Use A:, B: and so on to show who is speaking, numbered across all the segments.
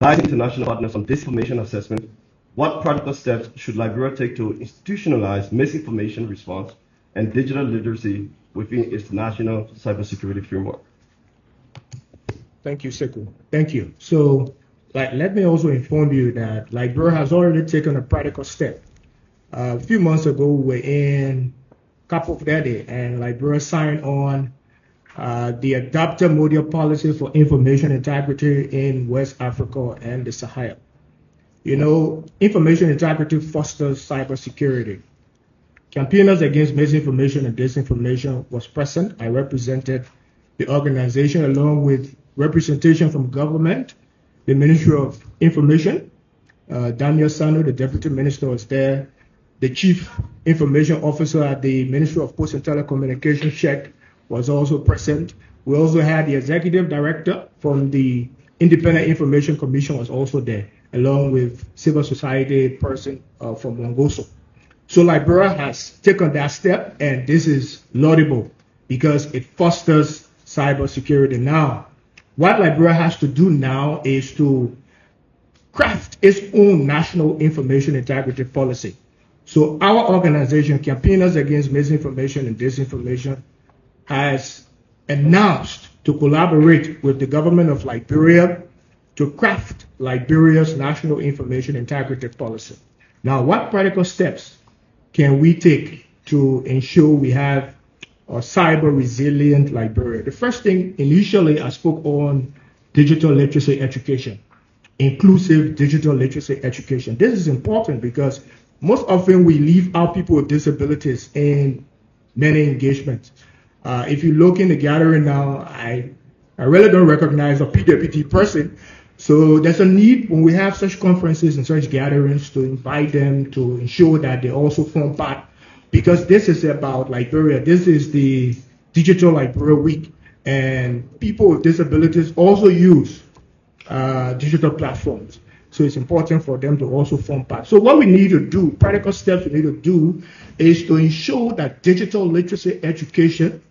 A: advising international partners on disinformation assessment, what practical steps should Liberia take to institutionalize misinformation response and digital literacy within its national cybersecurity framework?
B: Thank you, Sekou. Thank you. So, let me also inform you that Liberia has already taken a practical step. A few months ago, we were in Cape Verde, and Liberia signed on the adopted model policy for information integrity in West Africa and the Sahel. You know, information integrity fosters cybersecurity. Campaigners against misinformation and disinformation was present. I represented the organization along with representation from government, the Ministry of Information. Daniel Sano, the Deputy Minister, was there. The Chief Information Officer at the Ministry of Post and Telecommunications, Sheikh, was also present. We also had the Executive Director from the Independent Information Commission was also there, along with civil society person from Longoso. So Liberia has taken that step, and this is laudable because it fosters cybersecurity. Now, what Liberia has to do now is to craft its own national information integrity policy. So our organization, Campaigners Against Misinformation and Disinformation, has announced to collaborate with the government of Liberia to craft Liberia's national information integrity policy. Now, what practical steps can we take to ensure we have a cyber resilient Liberia? The first thing, initially, I spoke on digital literacy education, inclusive digital literacy education. This is important because most often we leave out people with disabilities in many engagements. If you look in the gathering now, I really don't recognize a PWT person. So there's a need when we have such conferences and such gatherings to invite them to ensure that they also form part, because this is about Liberia. This is the Digital Liberia Week, and people with disabilities also use digital platforms. So it's important for them to also form part. So what we need to do, practical steps we need to do, is to ensure that digital literacy education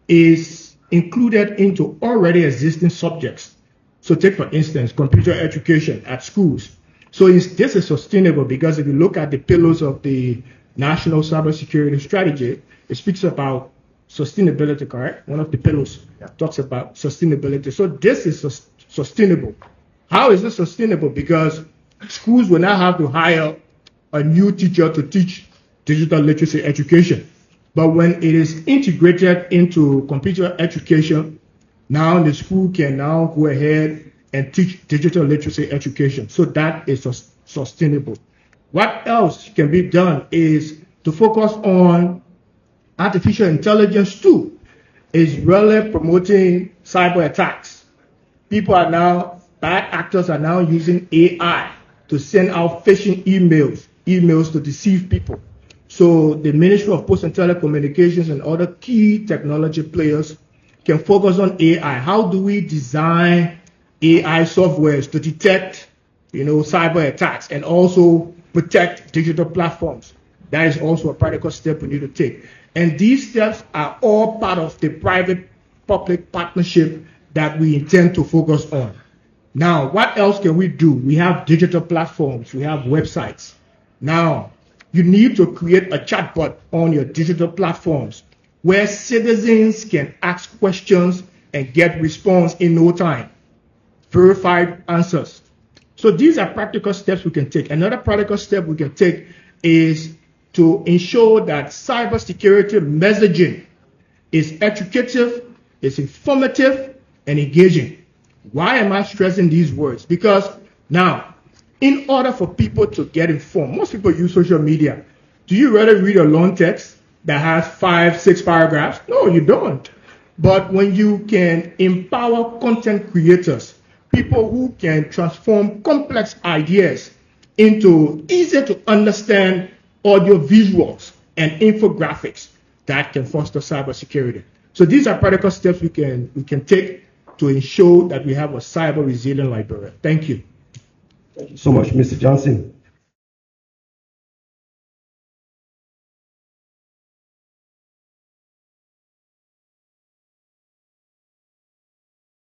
B: is included into already existing subjects. So take, for instance, computer education at schools. So this is sustainable because if you look at the pillars of the National Cybersecurity Strategy, it speaks about sustainability, correct? One of the pillars talks about sustainability. So this is sustainable. How is this sustainable? Because schools will now have to hire a new teacher to teach digital literacy education. But when it is integrated into computer education, now the school can now go ahead and teach digital literacy education. So that is sustainable. What else can be done is to focus on artificial intelligence too. It's really promoting cyber attacks. Bad actors are now using AI to send out phishing emails to deceive people. So the Ministry of Post and Telecommunications and other key technology players can focus on AI. How do we design AI softwares to detect, cyber attacks and also protect digital platforms? That is also a practical step we need to take. And these steps are all part of the private-public partnership that we intend to focus on. Now, what else can we do? We have digital platforms. We have websites. Now, you need to create a chatbot on your digital platforms where citizens can ask questions and get response in no time, verified answers. So these are practical steps we can take. Another practical step we can take is to ensure that cybersecurity messaging is educative, is informative, and engaging. Why am I stressing these words? Because now, in order for people to get informed, most people use social media. Do you rather read a long text that has 5, 6 paragraphs? No, you don't. But when you can empower content creators, people who can transform complex ideas into easy to understand audio visuals and infographics, that can foster cybersecurity. So these are practical steps we can take to ensure that we have a cyber resilient Liberia. Thank you.
A: Thank you so much, Mr. Johnson.